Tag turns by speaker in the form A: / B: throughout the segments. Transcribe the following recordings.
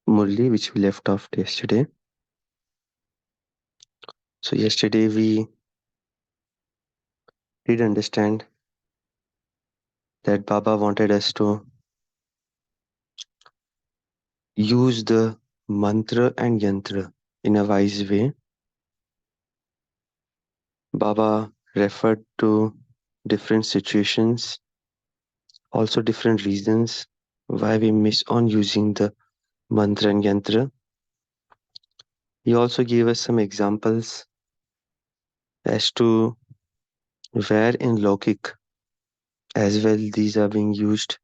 A: Murli, which we left off yesterday. So yesterday we did understand that Baba wanted us to use the mantra and yantra in a wise way. Baba referred to different situations, also different reasons why we miss on using the mantra and yantra. He also gave us some examples as to where in Lokik as well these are being used,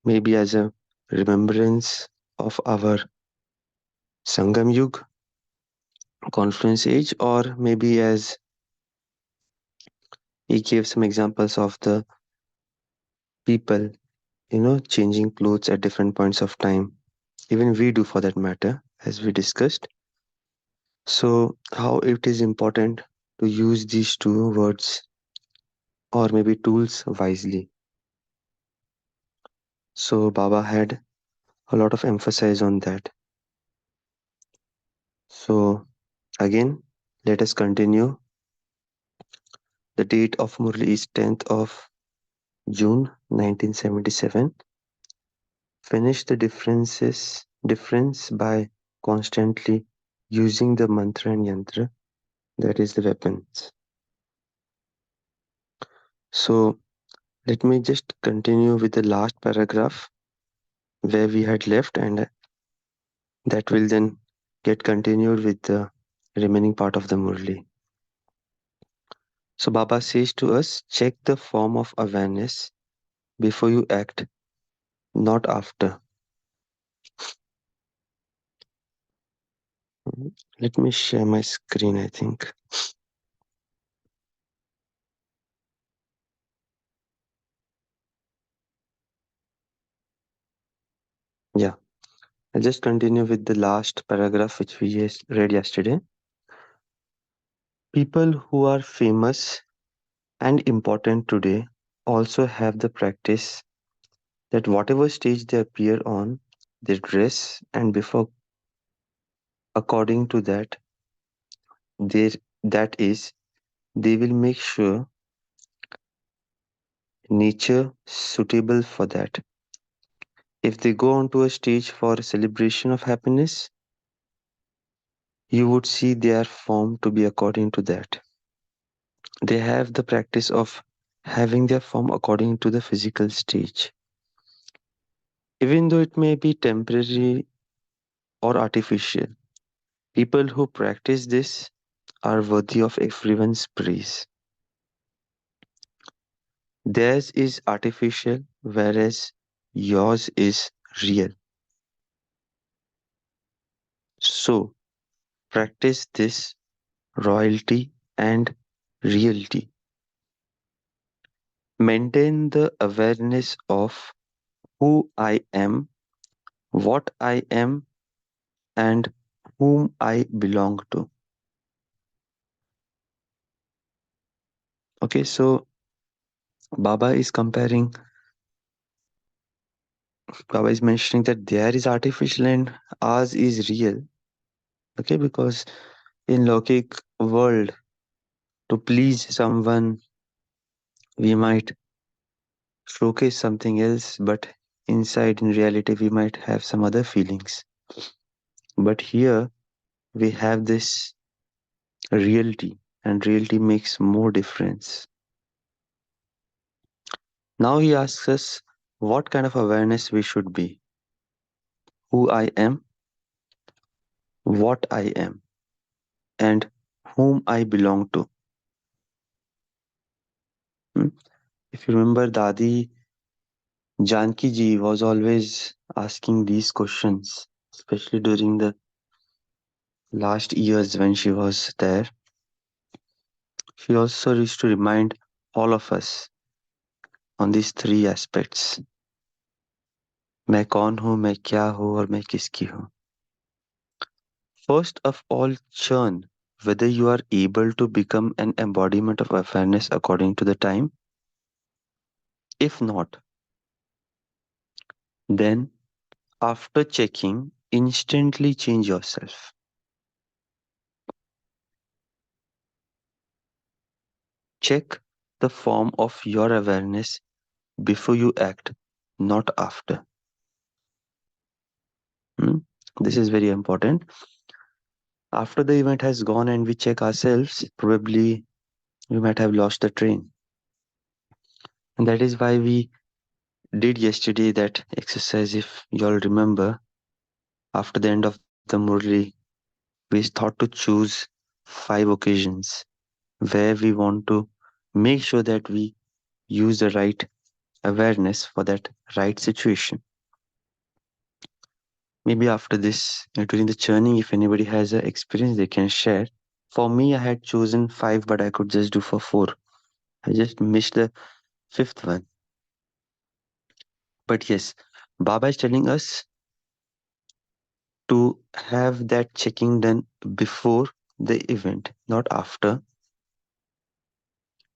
A: maybe as a remembrance of our Sangam Yug, confluence age, or maybe as he gave some examples of the people, changing clothes at different points of time. Even we do for that matter, as we discussed. So, how it is important to use these two words or maybe tools wisely. So, Baba had a lot of emphasis on that. So, again, let us continue. The date of Murli is 10th of June 1977. Finish the difference by constantly using the mantra and yantra, that is the weapons. So let me just continue with the last paragraph where we had left, and that will then get continued with the remaining part of the Murli. So Baba says to us, check the form of awareness before you act, not after. Let me share my screen, I think. Yeah, I'll just continue with the last paragraph which we just read yesterday. People who are famous and important today also have the practice that whatever stage they appear on, they dress and before according to that, they that is, they will make sure nature suitable for that. If they go onto a stage for a celebration of happiness, you would see their form to be according to that. They have the practice of having their form according to the physical stage. Even though it may be temporary or artificial, people who practice this are worthy of everyone's praise. Theirs is artificial, whereas yours is real. So, practice this royalty and reality. Maintain the awareness of who I am, what I am, and whom I belong to. Okay, so Baba is comparing, Baba is mentioning that there is artificial and ours is real. Okay, because in Lokik world, to please someone, we might showcase something else, but inside in reality, we might have some other feelings. But here we have this reality, and reality makes more difference. Now he asks us what kind of awareness we should be, who I am, what I am, and whom I belong to. Hmm? If you remember, Dadi Janki ji was always asking these questions, especially during the last years when she was there. She also used to remind all of us on these three aspects. मैं कौन हूँ, मैं क्या हूँ और मैं किसकी हूँ. First of all, churn whether you are able to become an embodiment of awareness according to the time. If not, then after checking instantly change yourself. Check the form of your awareness before you act, not after. Hmm? This is very important. After the event has gone and we check ourselves, probably we might have lost the train. And that is why we did yesterday that exercise. If you all remember, after the end of the Murli, we thought to choose 5 occasions where we want to make sure that we use the right awareness for that right situation. Maybe after this, during the churning, if anybody has an experience, they can share. For me, I had chosen 5, but I could just do for 4. I just missed the 5th one. But yes, Baba is telling us to have that checking done before the event, not after.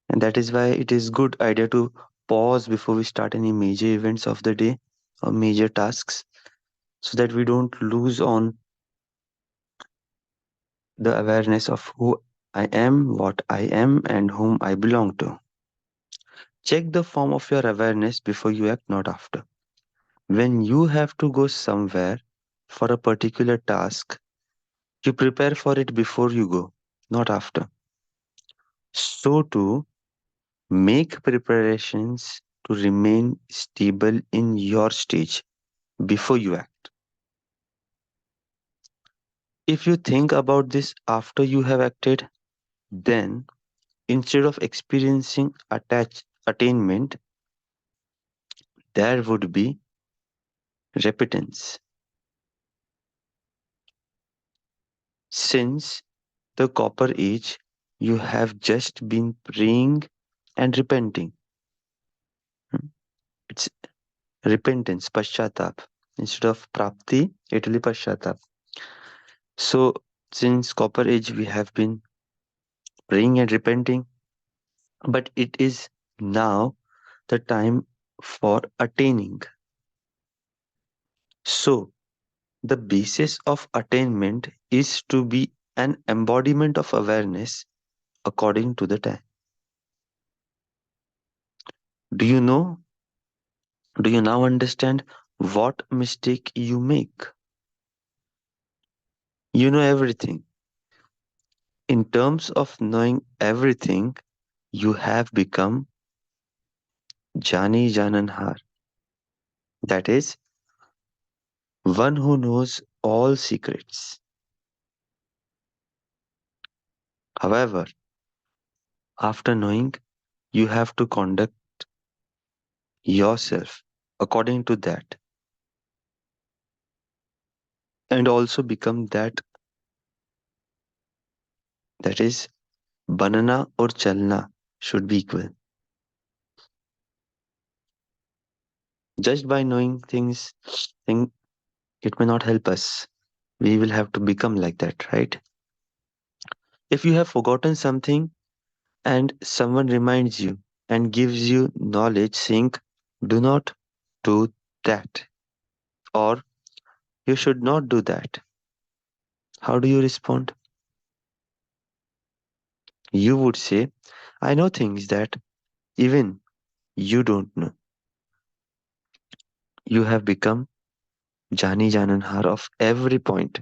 A: And that is why it is good idea to pause before we start any major events of the day or major tasks so that we don't lose on the awareness of who I am, what I am, and whom I belong to. Check the form of your awareness before you act, not after. When you have to go somewhere for a particular task, you prepare for it before you go, not after. So too, make preparations to remain stable in your stage before you act. If you think about this after you have acted, then instead of experiencing attainment, there would be repentance. Since the copper age, you have just been praying and repenting. Hmm? It's repentance, paschatap. Instead of prapti, it will be paschatap. So, since copper age, we have been praying and repenting, but it is now the time for attaining. So, the basis of attainment is to be an embodiment of awareness according to the time. Do you know? Do you now understand what mistake you make? You know everything. In terms of knowing everything, you have become Jani Jananhar. That is, one who knows all secrets. However, after knowing, you have to conduct yourself according to that and also become that. That is, banana or chalna should be equal. Just by knowing things, think it may not help us. We will have to become like that, right? If you have forgotten something and someone reminds you and gives you knowledge saying, do not do that, or you should not do that, how do you respond? You would say, I know things that even you don't know. You have become Jani Jananhar of every point.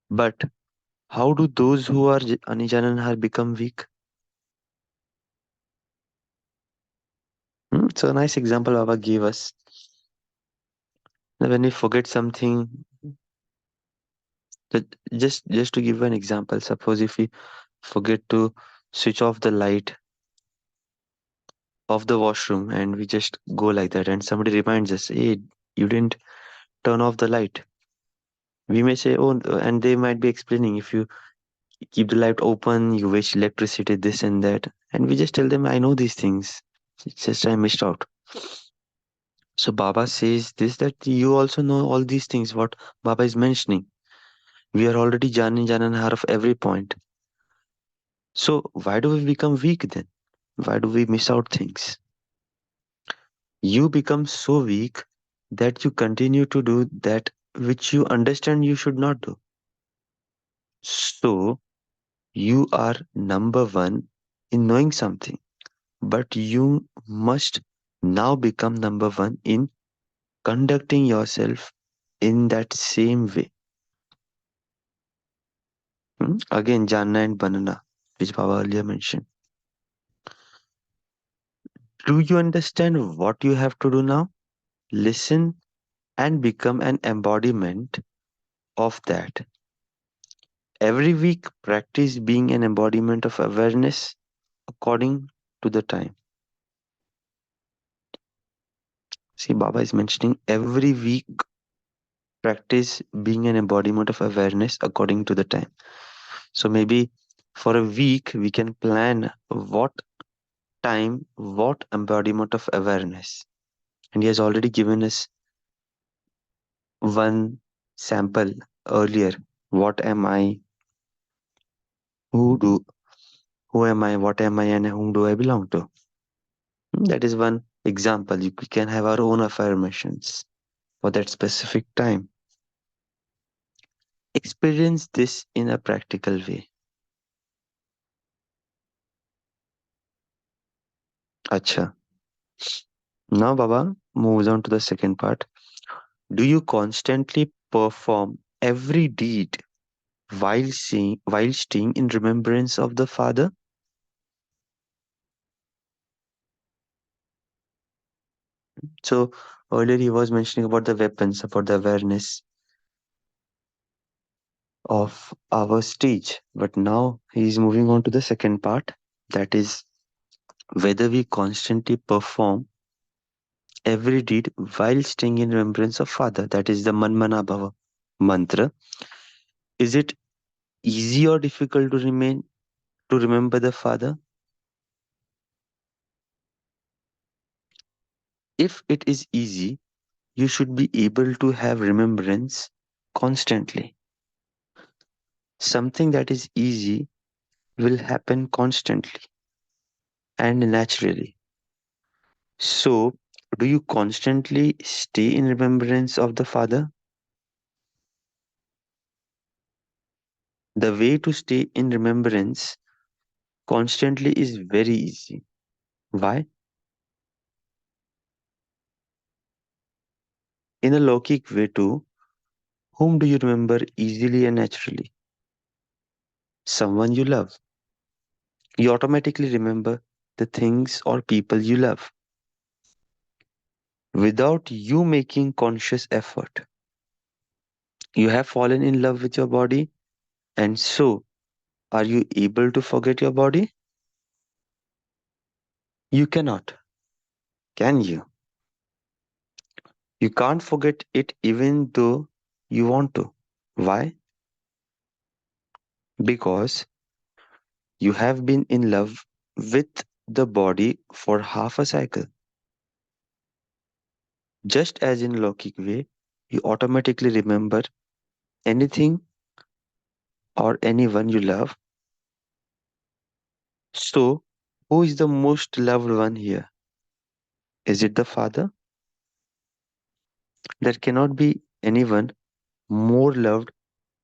A: But how do those who are Ani Jananhar become weak? So a nice example Baba gave us. When we forget something, just to give an example, suppose if we forget to switch off the light of the washroom and we just go like that and somebody reminds us, hey, you didn't turn off the light. We may say, oh, and they might be explaining, if you keep the light open, you waste electricity, this and that. And we just tell them, I know these things. It's just I missed out. So Baba says this, that you also know all these things, what Baba is mentioning. We are already Jananhar of every point. So why do we become weak then? Why do we miss out things? You become so weak that you continue to do that which you understand you should not do. So you are number one in knowing something, but you must now become number one in conducting yourself in that same way. Again, Jana and Banana, which Baba earlier mentioned. Do you understand what you have to do now? Listen and become an embodiment of that. Every week, practice being an embodiment of awareness according to the time. See, Baba is mentioning every week, practice being an embodiment of awareness according to the time. So maybe for a week, we can plan what time, what embodiment of awareness. And he has already given us one sample earlier. What am I? Who do? Who am I? What am I? And whom do I belong to? That is one example. We can have our own affirmations for that specific time. Experience this in a practical way. Acha. Now Baba moves on to the second part. Do you constantly perform every deed while staying in remembrance of the Father? So earlier he was mentioning about the weapons, about the awareness of our stage. But now he is moving on to the second part, that is whether we constantly perform every deed while staying in remembrance of Father. That is the Manmana Bhava mantra. Is it easy or difficult to remember the Father? If it is easy, you should be able to have remembrance constantly. Something that is easy will happen constantly and naturally. So, do you constantly stay in remembrance of the Father? The way to stay in remembrance constantly is very easy. Why? In a logic way too, whom do you remember easily and naturally? Someone you love. You automatically remember the things or people you love without you making conscious effort. You have fallen in love with your body, and so are you able to forget your body? You cannot, can you? You can't forget it even though you want to. Why? Because you have been in love with the body for half a cycle. Just as in logic way, you automatically remember anything or anyone you love. So, who is the most loved one here? Is it the Father? There cannot be anyone more loved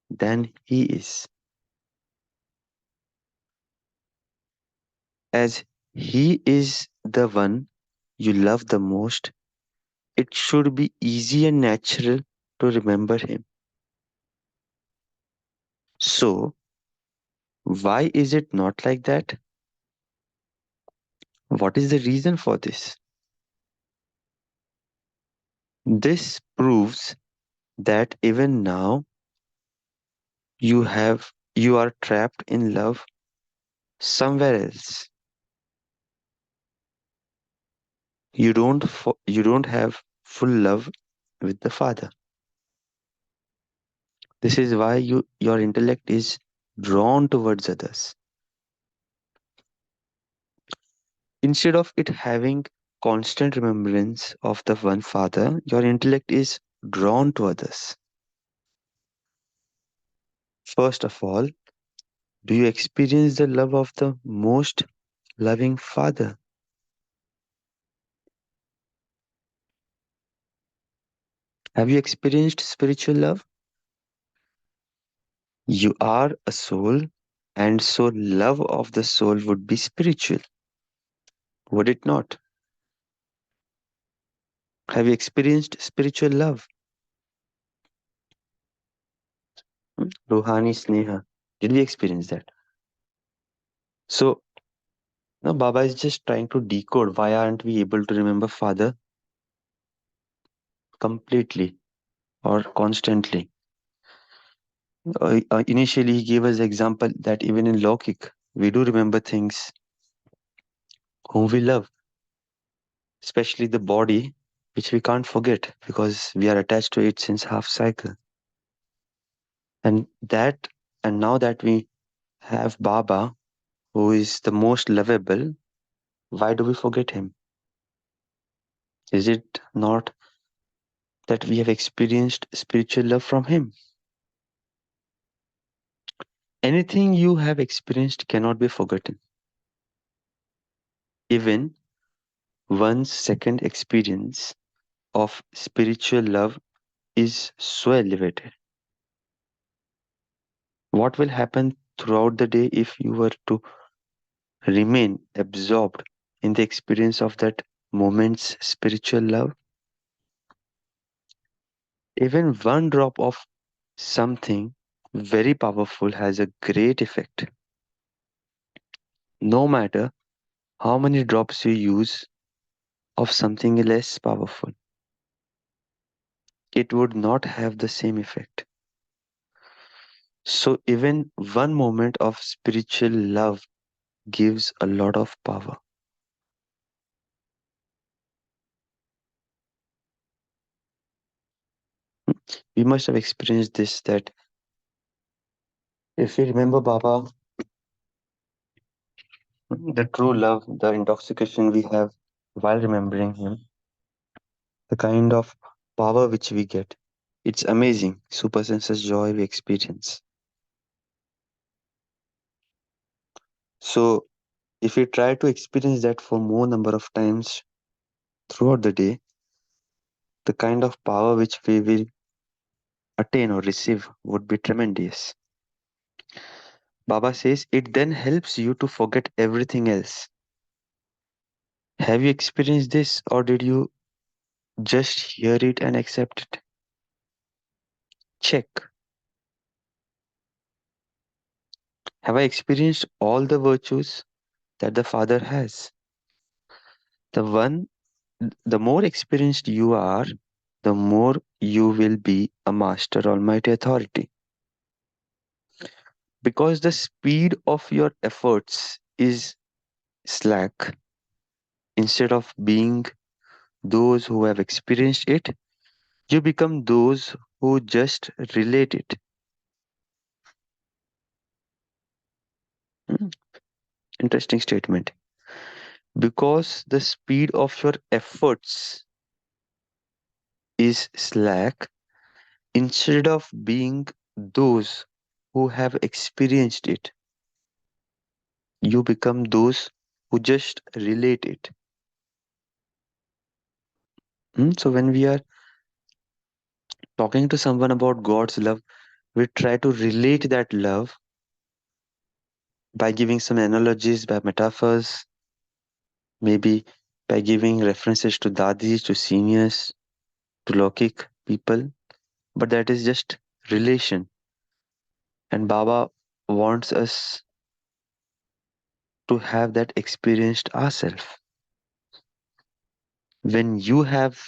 A: than He is. As He is the one you love the most, it should be easy and natural to remember Him. So, why is it not like that? What is the reason for this? This proves that even now you are trapped in love somewhere else. You don't have full love with the Father. This is why your intellect is drawn towards others. Instead of it having constant remembrance of the one Father, your intellect is drawn to others. First of all, do you experience the love of the most loving Father? Have you experienced spiritual love? You are a soul, and so love of the soul would be spiritual, would it not? Have you experienced spiritual love? Ruhani Sneha. Did we experience that? So, now Baba is just trying to decode why aren't we able to remember Father completely or constantly. Initially, he gave us example that even in Lokik, we do remember things whom we love, especially the body, which we can't forget because we are attached to it since half cycle. And that, and now that we have Baba, who is the most lovable, why do we forget him? Is it not that we have experienced spiritual love from him? Anything you have experienced cannot be forgotten. Even one's second experience of spiritual love is so elevated. What will happen throughout the day if you were to remain absorbed in the experience of that moment's spiritual love? Even one drop of something very powerful has a great effect. No matter how many drops you use of something less powerful, it would not have the same effect. So, even one moment of spiritual love gives a lot of power. We must have experienced this that if we remember Baba, the true love, the intoxication we have while remembering him, the kind of power which we get, it's amazing. Super senses joy we experience. So, if we try to experience that for more number of times throughout the day, the kind of power which we will attain or receive would be tremendous. Baba says it then helps you to forget everything else. Have you experienced this or did you just hear it and accept it? Check. Have I experienced all the virtues that the Father has? The one, the more experienced you are, the more you will be a master almighty authority. Because the speed of your efforts is slack, instead of being those who have experienced it, you become those who just relate it. Hmm, interesting statement. Because the speed of your efforts is slack, instead of being those who have experienced it, you become those who just relate it. So when we are talking to someone about God's love, we try to relate that love by giving some analogies, by metaphors, maybe by giving references to dadis, to seniors, to Lokik people. But that is just relation. And Baba wants us to have that experienced ourselves. When you have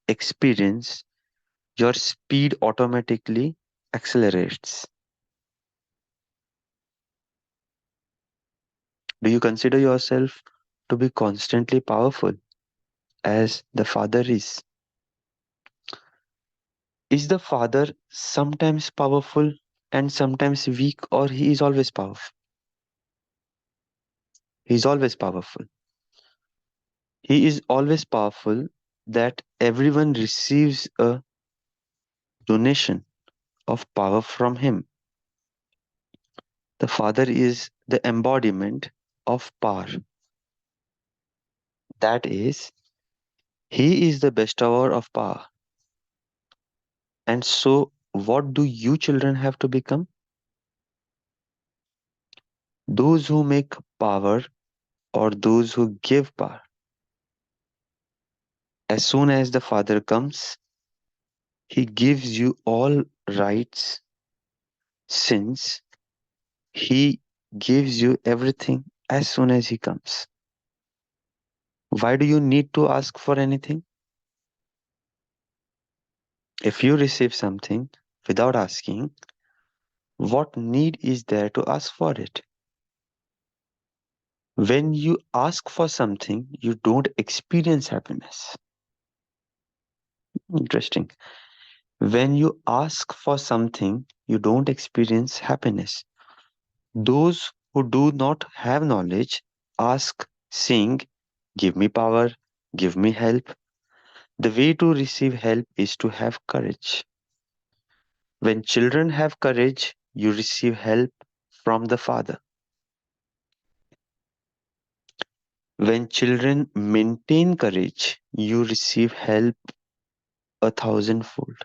A: experience, your speed automatically accelerates. Do you consider yourself to be constantly powerful as the Father is? Is the Father sometimes powerful and sometimes weak, or he is always powerful? He is always powerful. He is always powerful that everyone receives a donation of power from him. The Father is the embodiment of power. That is, he is the bestower of power. And so, what do you children have to become? Those who make power or those who give power? As soon as the Father comes, He gives you all rights since He gives you everything as soon as He comes. Why do you need to ask for anything? If you receive something without asking, what need is there to ask for it? When you ask for something, you don't experience happiness. Interesting. When you ask for something, you don't experience happiness. Those who do not have knowledge ask, saying, give me power, give me help. The way to receive help is to have courage. When children have courage, you receive help from the Father. When children maintain courage, you receive help a thousandfold.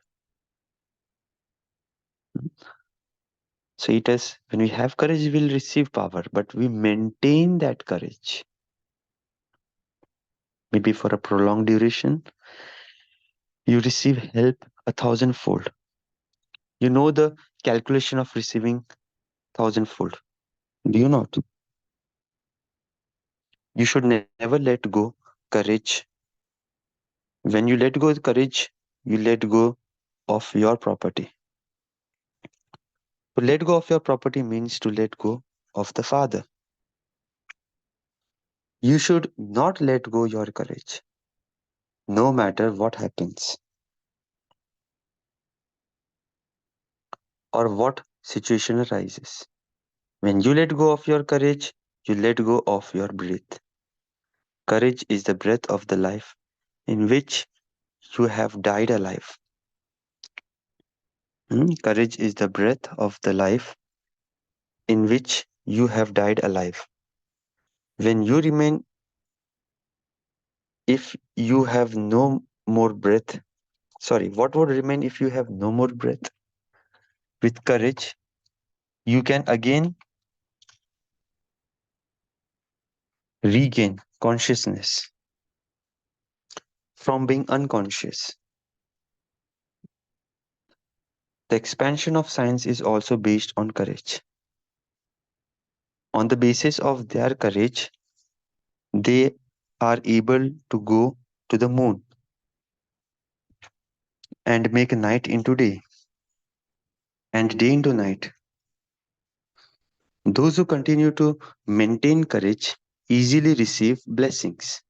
A: So it is when we have courage, we'll receive power, but we maintain that courage. Maybe for a prolonged duration, you receive help a thousandfold. You know the calculation of receiving thousandfold. Do you not? You should never let go courage. When you let go of courage, you let go of your property. To let go of your property means to let go of the Father. You should not let go your courage, no matter what happens or what situation arises. When you let go of your courage, you let go of your breath. Courage is the breath of the life in which you have died alive. Courage is the breath of the life in which you have died alive. When you remain, if you have no more breath, sorry, what would remain if you have no more breath? With courage, you can again regain consciousness from being unconscious. The expansion of science is also based on courage. On the basis of their courage, they are able to go to the moon and make night into day and day into night. Those who continue to maintain courage easily receive blessings.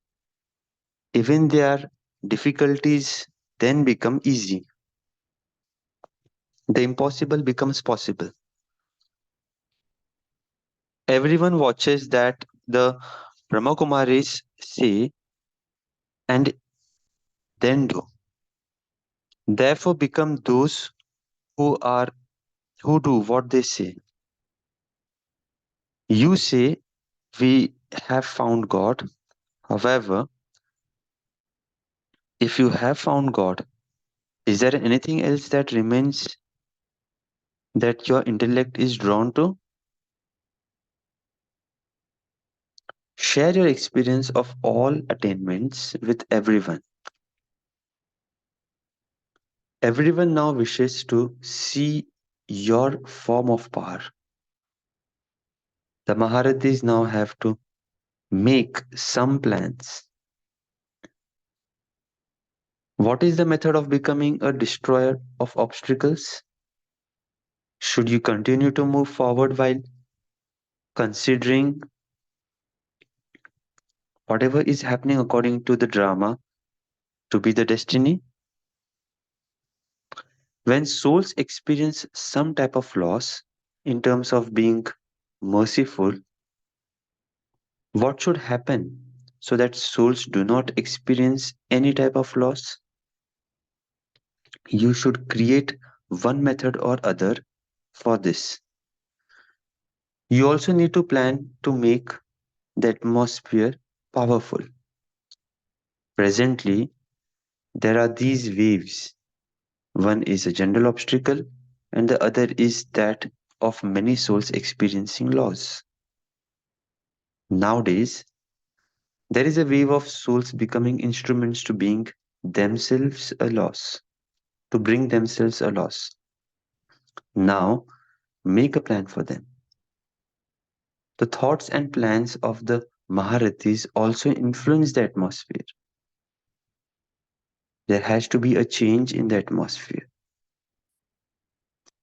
A: Even their difficulties then become easy. The impossible becomes possible. Everyone watches that the Brahma Kumaris say and then do. Therefore become those who are who do what they say. You say we have found God. However, if you have found God, is there anything else that remains that your intellect is drawn to? Share your experience of all attainments with everyone. Everyone now wishes to see your form of power. The Maharathis now have to make some plans. What is the method of becoming a destroyer of obstacles? Should you continue to move forward while considering whatever is happening according to the drama to be the destiny? When souls experience some type of loss in terms of being merciful, what should happen so that souls do not experience any type of loss? You should create one method or other for this. You also need to plan to make the atmosphere powerful. Presently, there are these waves. One is a general obstacle, and the other is that of many souls experiencing loss. Nowadays, there is a wave of souls becoming instruments to being themselves a loss, to bring themselves a loss. Now, make a plan for them. The thoughts and plans of the Maharathis also influence the atmosphere. There has to be a change in the atmosphere.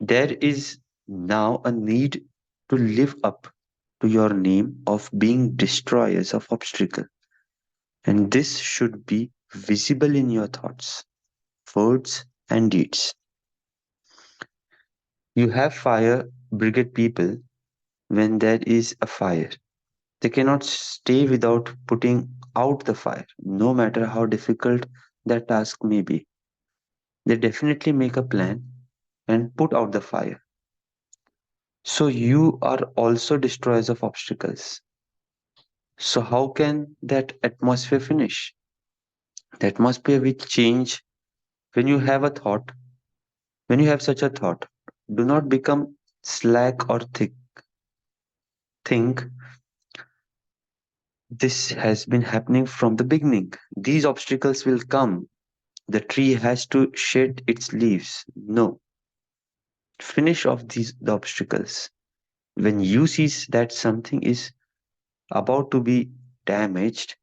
A: There is now a need to live up to your name of being destroyers of obstacle. And this should be visible in your thoughts, words, and deeds. You have fire brigade people when there is a fire. They cannot stay without putting out the fire, no matter how difficult that task may be. They definitely make a plan and put out the fire. So you are also destroyers of obstacles. So how can that atmosphere finish? The atmosphere will change when you have a thought. When you have such a thought, do not become slack or thick. Think this has been happening from the beginning. These obstacles will come. The tree has to shed its leaves. No, finish off the obstacles. When you see that something is about to be damaged,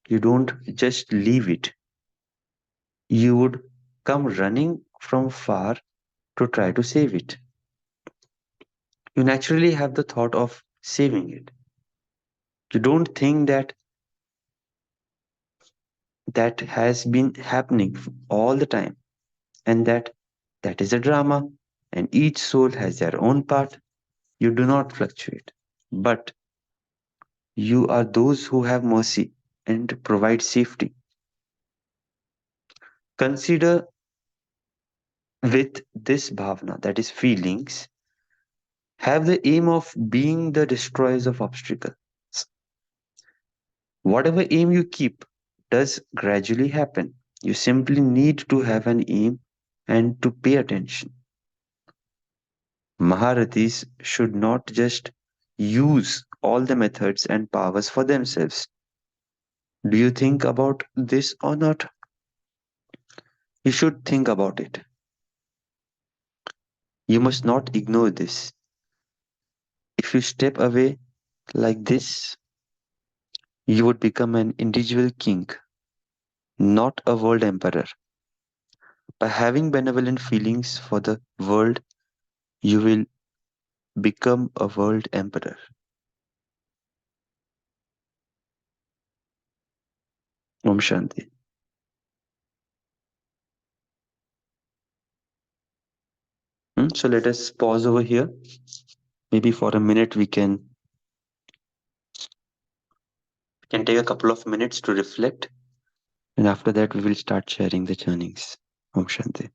A: you don't just leave it. You would come running from far to try to save it. You naturally have the thought of saving it. You don't think that that has been happening all the time and that is a drama and each soul has their own part. You do not fluctuate, but you are those who have mercy and provide safety. Consider with this bhavana, that is feelings, have the aim of being the destroyers of obstacles. Whatever aim you keep does gradually happen. You simply need to have an aim and to pay attention. Maharathis should not just use all the methods and powers for themselves. Do you think about this or not? You should think about it. You must not ignore this. If you step away like this, you would become an individual king, not a world emperor. By having benevolent feelings for the world, you will become a world emperor. Om Shanti. So let us pause over here. Maybe for a minute we can take a couple of minutes to reflect, and after that we will start sharing the churnings. Om Shanti.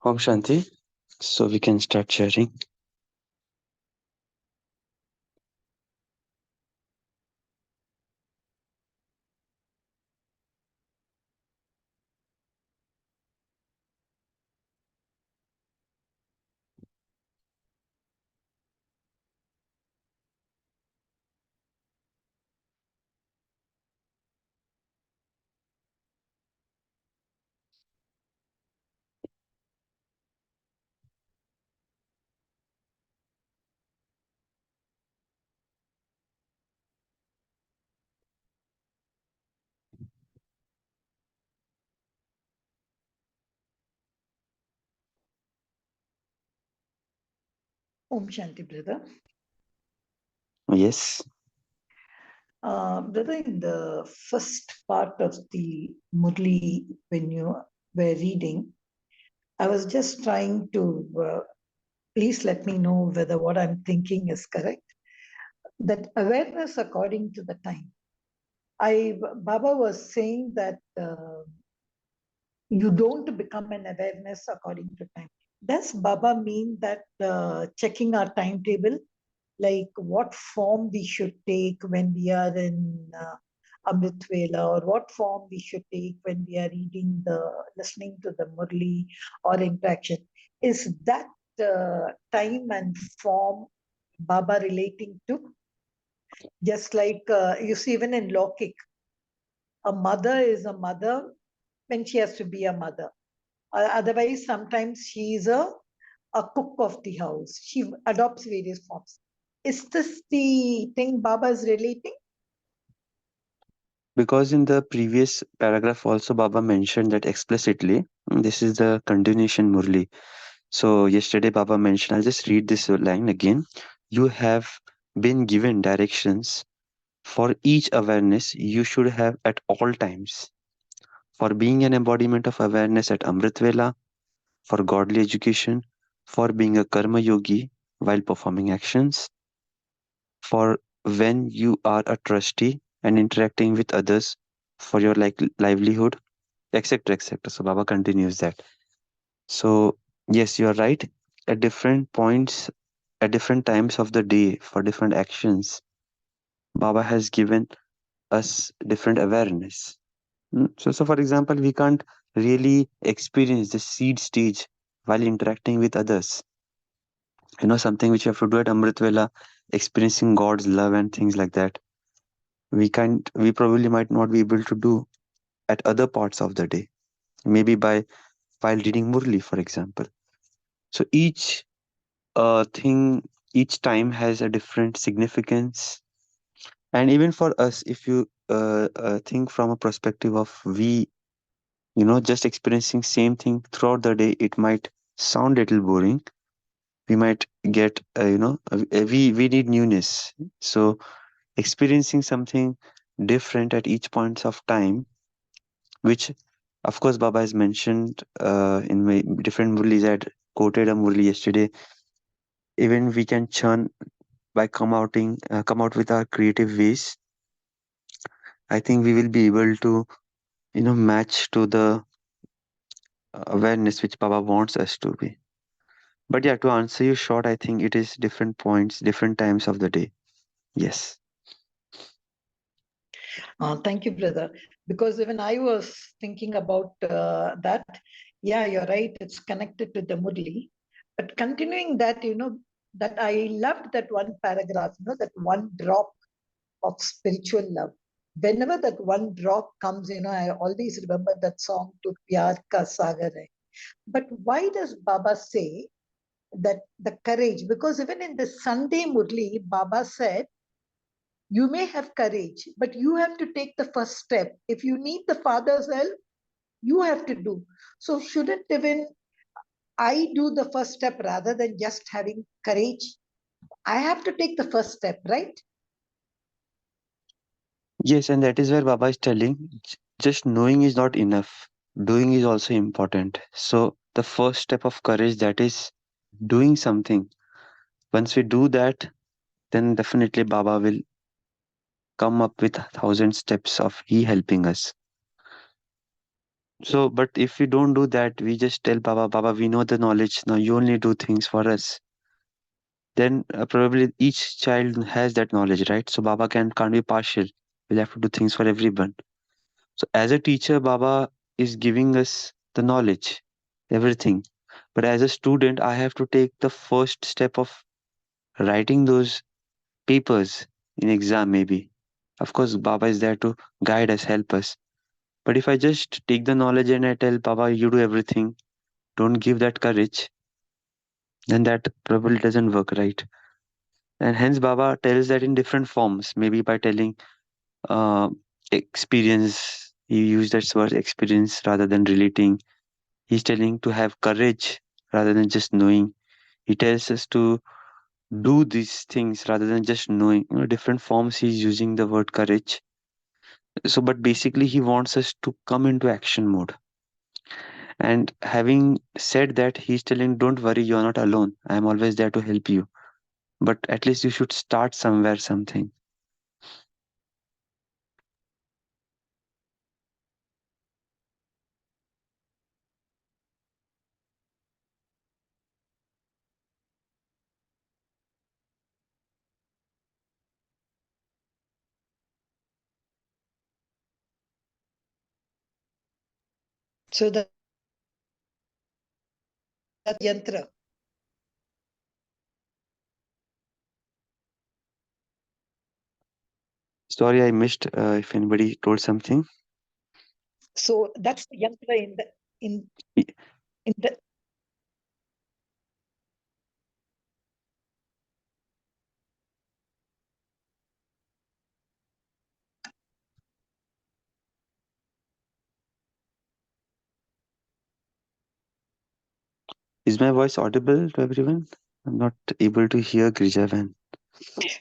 A: Om Shanti. So we can start sharing.
B: Om Shanti, brother.
A: Yes.
B: Brother, in the first part of the Murli, when you were reading, I was just trying to, please let me know whether what I'm thinking is correct. That awareness according to the time. Baba was saying that you don't become an awareness according to time. Does Baba mean that checking our timetable, like what form we should take when we are in Amrit Vela, or what form we should take when we are listening to the Murli or interaction? Is that time and form Baba relating to? Just like you see, even in Lokik, a mother is a mother when she has to be a mother. Otherwise, sometimes she is a cook of the house. She adopts various forms. Is this the thing Baba is relating?
A: Because in the previous paragraph also Baba mentioned that explicitly. This is the continuation Murli. So yesterday Baba mentioned, I'll just read this line again. You have been given directions for each awareness you should have at all times. For being an embodiment of awareness at Amrit Vela, for godly education, for being a karma yogi while performing actions, for when you are a trustee and interacting with others for your livelihood, etc. etc. So Baba continues that. So yes, you are right. At different points, at different times of the day, for different actions, Baba has given us different awareness. So for example, we can't really experience the seed stage while interacting with others. Something which you have to do at Amrit Vela, experiencing God's love and things like that. We probably might not be able to do at other parts of the day. Maybe while reading Murli, for example. So thing, each time has a different significance. And even for us, if you think from a perspective of just experiencing same thing throughout the day, it might sound a little boring. We might get, we need newness. So experiencing something different at each points of time, which of course Baba has mentioned in my different murlis. I had quoted a murli yesterday. Even we can churn by come out with our creative ways. I think we will be able to match to the awareness which Baba wants us to be. But yeah, to answer you short, I think it is different points, different times of the day. Yes.
B: Thank you, brother. Because even I was thinking about that. Yeah, you're right. It's connected to the Murli. But continuing that, that I loved that one paragraph, that one drop of spiritual love. Whenever that one drop comes, I always remember that song, to Pyar Ka Sagar Hai. But why does Baba say that the courage? Because even in the Sunday Murli, Baba said, you may have courage, but you have to take the first step. If you need the Father's help, you have to do. So shouldn't even I do the first step rather than just having courage? I have to take the first step, right?
A: Yes, and that is where Baba is telling just knowing is not enough. Doing is also important. So the first step of courage, that is doing something. Once we do that, then definitely Baba will come up with 1,000 steps of he helping us. So, but if we don't do that, we just tell Baba, Baba, we know the knowledge. Now you only do things for us. Then probably each child has that knowledge, right? So Baba can't be partial. We'll have to do things for everyone. So as a teacher, Baba is giving us the knowledge, everything. But as a student, I have to take the first step of writing those papers in exam, maybe. Of course, Baba is there to guide us, help us. But if I just take the knowledge and I tell Baba, you do everything, don't give that courage, then that probably doesn't work, right? And hence, Baba tells that in different forms, maybe by telling uh, experience. He used that word experience rather than relating. He's telling to have courage rather than just knowing. He tells us to do these things rather than just knowing. Different forms he's using the word courage. So, but basically, he wants us to come into action mode. And having said that, he's telling, don't worry, you're not alone. I'm always there to help you. But at least you should start somewhere, something.
B: So that yantra.
A: Sorry, I missed if anybody told something.
B: So that's the yantra in
A: I-
B: in the
A: Is my voice audible to everyone? I'm not able to hear Grijavan.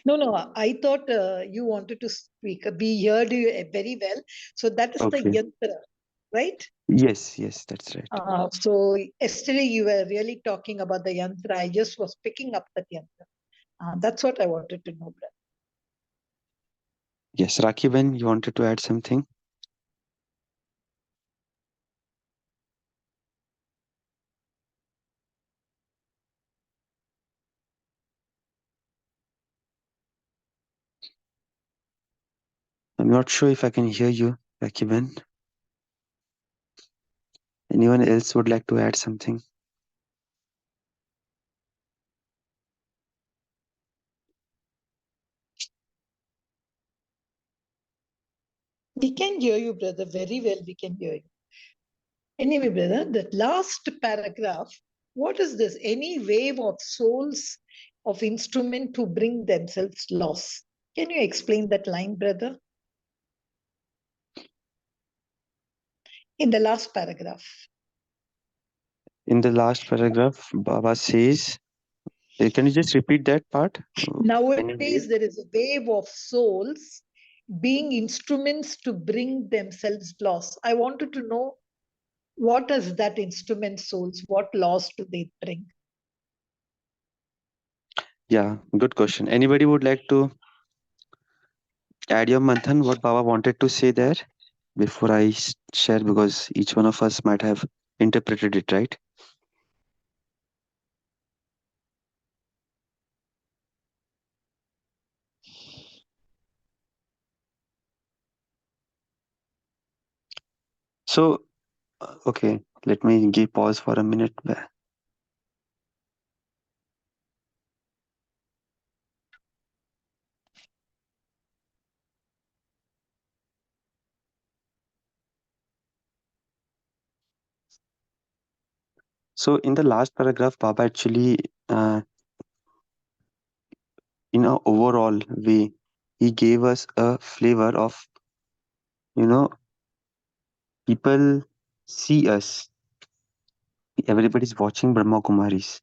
B: no, I thought you wanted to speak. We heard you very well. So that is the
A: Okay.
B: yantra, right?
A: Yes, yes, that's right.
B: So yesterday you were really talking about the yantra. I just was picking up that yantra. That's what I wanted to know, brother.
A: Yes, Rakiban, you wanted to add something? I'm not sure if I can hear you, Rakiban. Anyone else would like to add something?
B: We can hear you, brother, very well. We can hear you. Anyway, brother, that last paragraph, what is this? Any wave of souls of instrument to bring themselves loss. Can you explain that line, brother? In the last paragraph.
A: In the last paragraph, Baba says, can you just repeat that part? Any
B: Nowadays,
A: wave?
B: there is a wave of souls being instruments to bring themselves loss. I wanted to know what is that instrument souls? What loss do they bring?
A: Yeah, good question. Anybody would like to add your manthan, what Baba wanted to say there before I share, because each one of us might have interpreted it right. So, okay, let me give pause for a minute. So, in the last paragraph, Baba actually, in a overall way, he gave us a flavor of, you know, people see us. Everybody's watching Brahma Kumaris.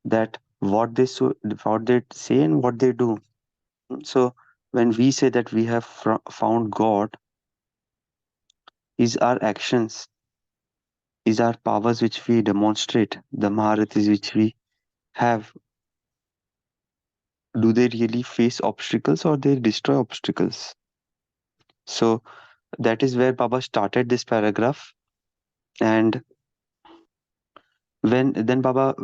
A: That what they say and what they do. So, when we say that we have found God, is our actions, is our powers which we demonstrate, the Maharathis which we have, do they really face obstacles or they destroy obstacles? So, That is where Baba started this paragraph. And when then Baba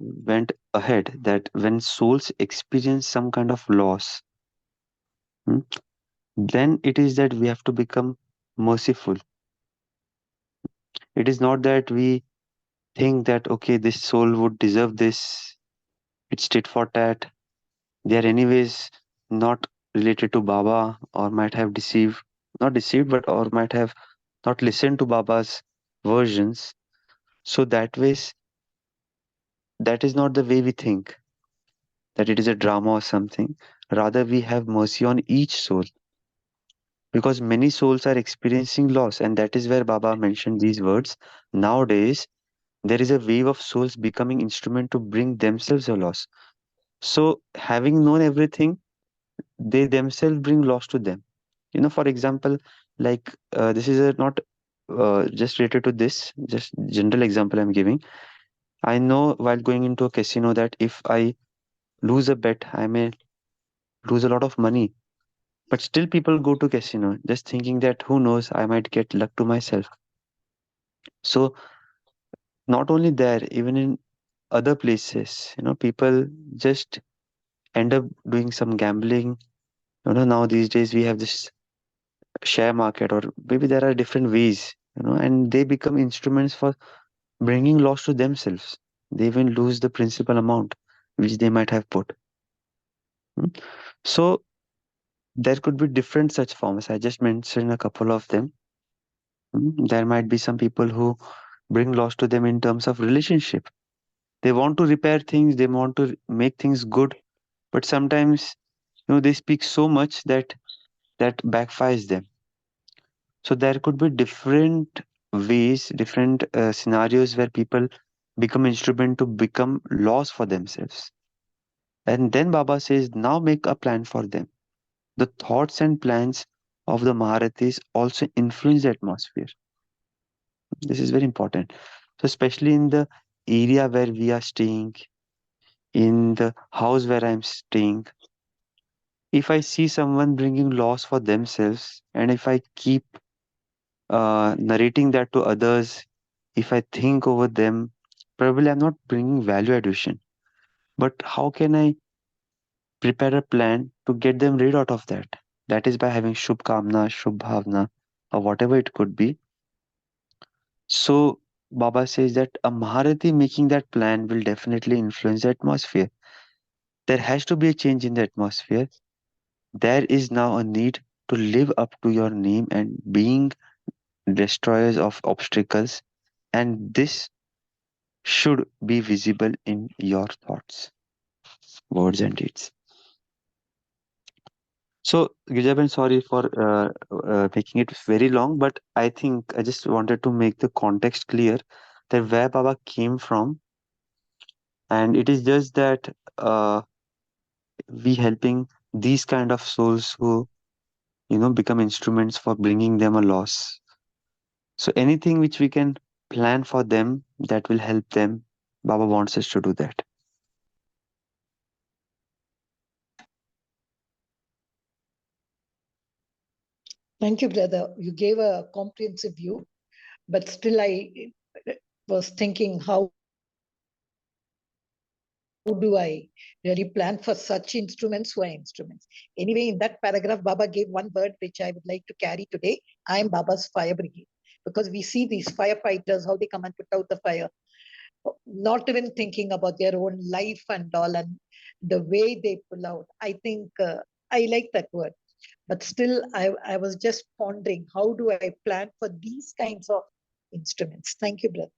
A: went ahead that when souls experience some kind of loss, hmm, then it is that we have to become merciful. It is not that we think that, okay, this soul would deserve this, it's tit for tat. They are anyways not related to Baba, or might have deceived, not deceived, but or might have not listened to Baba's versions. So that ways, that is not the way we think, that it is a drama or something. Rather, we have mercy on each soul because many souls are experiencing loss, and that is where Baba mentioned these words. Nowadays, there is a wave of souls becoming instrument to bring themselves a loss. So, having known everything, they themselves bring loss to them. For example, like this is a not just related to this, just general example I'm giving. I know while going into a casino that if I lose a bet, I may lose a lot of money. But still, people go to casino just thinking that who knows, I might get luck to myself. So, not only there, even in other places, people just end up doing some gambling. Now these days we have this share market, or maybe there are different ways, and they become instruments for bringing loss to themselves. They even lose the principal amount which they might have put. Mm. So, there could be different such forms. I just mentioned a couple of them. There might be some people who bring loss to them in terms of relationship. They want to repair things, they want to make things good, but sometimes they speak so much that that backfires them. So there could be different ways, different scenarios where people become instrument to become laws for themselves. And then Baba says, now make a plan for them. The thoughts and plans of the Maharathis also influence the atmosphere. This is very important. So especially in the area where we are staying, in the house where I'm staying, if I see someone bringing loss for themselves, and if I keep narrating that to others, if I think over them, probably I'm not bringing value addition. But how can I prepare a plan to get them rid out of that? That is by having Shubh Kamna, Shubh Bhavna, or whatever it could be. So Baba says that a Maharati making that plan will definitely influence the atmosphere. There has to be a change in the atmosphere. There is now a need to live up to your name and being destroyers of obstacles, and this should be visible in your thoughts, words, and deeds. So, Gijaben, sorry for making it very long, but I think I just wanted to make the context clear that where Baba came from, and it is just that we helping these kind of souls who become instruments for bringing them a loss. So anything which we can plan for them that will help them, Baba wants us to do that.
B: Thank you, brother. You gave a comprehensive view, but still I was thinking, how do I really plan for such instruments who are instruments? Anyway, in that paragraph, Baba gave one word which I would like to carry today. I am Baba's fire brigade. Because we see these firefighters, how they come and put out the fire, not even thinking about their own life and all, and the way they pull out. I think I like that word. But still, I was just pondering, how do I plan for these kinds of instruments? Thank you, brother.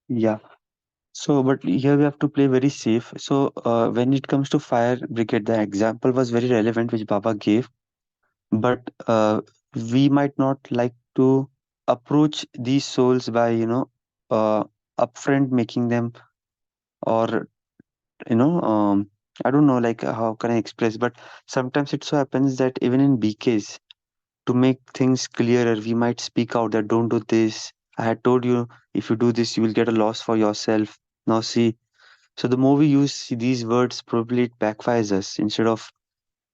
A: Yeah. So, but here we have to play very safe. So, when it comes to fire brigade, the example was very relevant, which Baba gave. But we might not like to approach these souls by, uh, upfront making them, or you know, I don't know, like how can I express? But sometimes it so happens that even in BKs, to make things clearer, we might speak out that don't do this. I had told you if you do this, you will get a loss for yourself. Now see. So the more we use these words, probably it backfires us. Instead of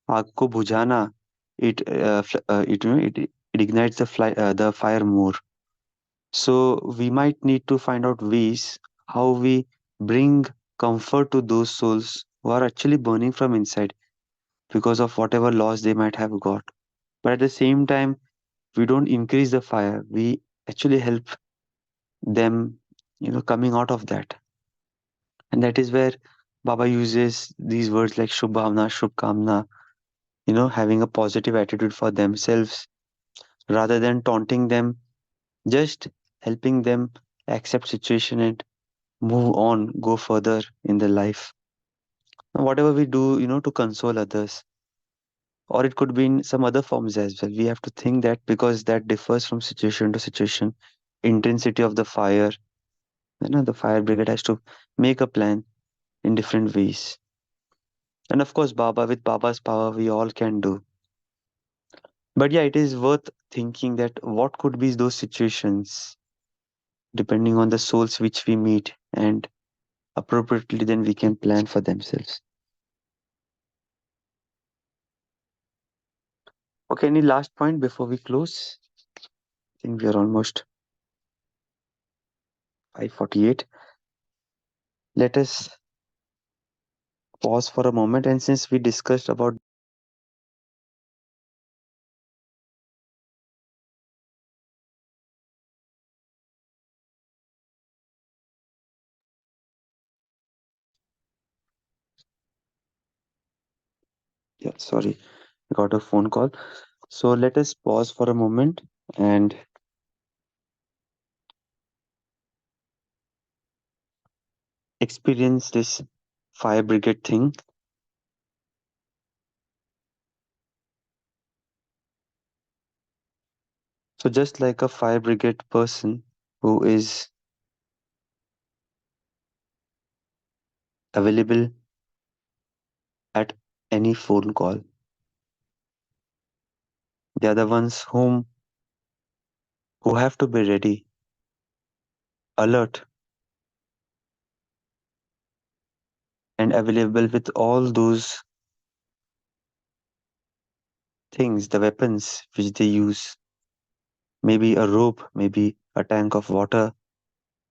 A: आग को बुझाना, it ignites the fire more. So we might need to find out ways how we bring comfort to those souls who are actually burning from inside because of whatever loss they might have got. But at the same time, we don't increase the fire. We actually help them, coming out of that. And that is where Baba uses these words like Shubhavna, Shubkamna, having a positive attitude for themselves rather than taunting them, just helping them accept situation and move on, go further in their life. Whatever we do, to console others, or it could be in some other forms as well. We have to think that because that differs from situation to situation, intensity of the fire, the fire brigade has to make a plan in different ways. And of course, with Baba's power, we all can do. But yeah, it is worth thinking that what could be those situations depending on the souls which we meet, and appropriately then we can plan for themselves. Okay, any last point before we close? I think we are almost 5:48. Let us pause for a moment, and since we discussed about yeah, sorry, I got a phone call. So let us pause for a moment and experience this fire brigade thing. So just like a fire brigade person who is available at any phone call, they are the ones who have to be ready, alert, and available with all those things, the weapons which they use. Maybe a rope, maybe a tank of water,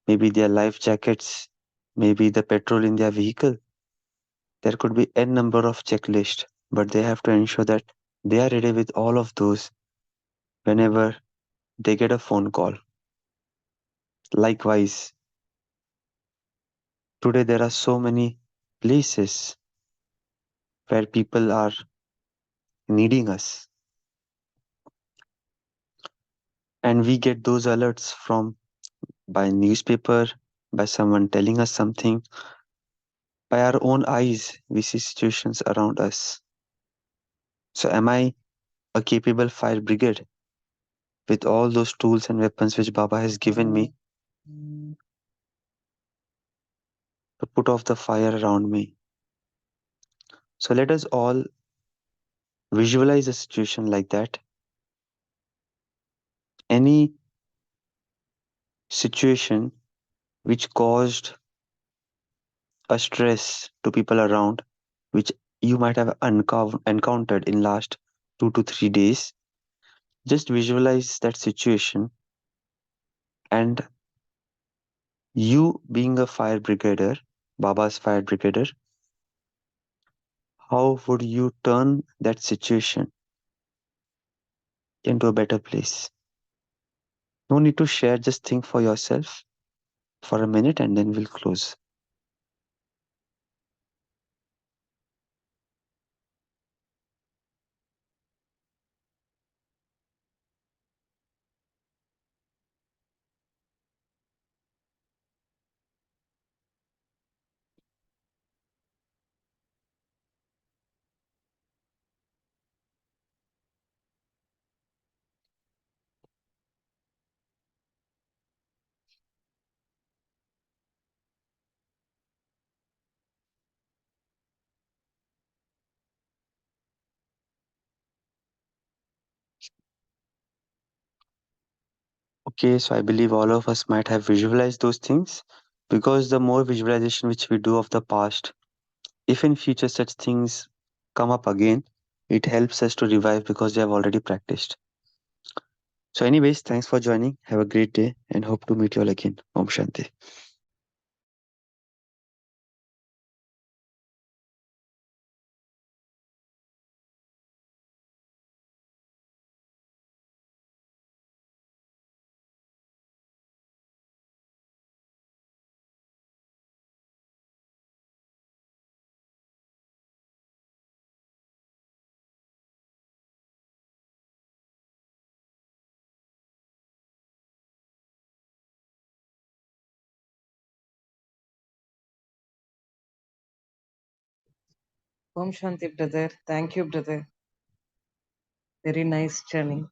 A: maybe their life jackets, maybe the petrol in their vehicle. There could be n number of checklists, but they have to ensure that they are ready with all of those whenever they get a phone call. Likewise, today there are so many places where people are needing us, and we get those alerts from by newspaper, by someone telling us something, by our own eyes we see situations around us. So am I a capable fire brigade with all those tools and weapons which Baba has given me to put off the fire around me? So let us all visualize a situation like that. Any situation which caused a stress to people around, which you might have encountered in last 2 to 3 days. Just visualize that situation, and you being a fire brigader, Baba's fire brigader, how would you turn that situation into a better place? No need to share, just think for yourself for a minute and then we'll close. Okay, so I believe all of us might have visualized those things, because the more visualization which we do of the past, if in future such things come up again, It helps us to revive because they have already practiced. So, anyways, thanks for joining. Have a great day and hope to meet you all again. Om Shanti.
C: Om Shanti, brother. Thank you, brother. Very nice churning.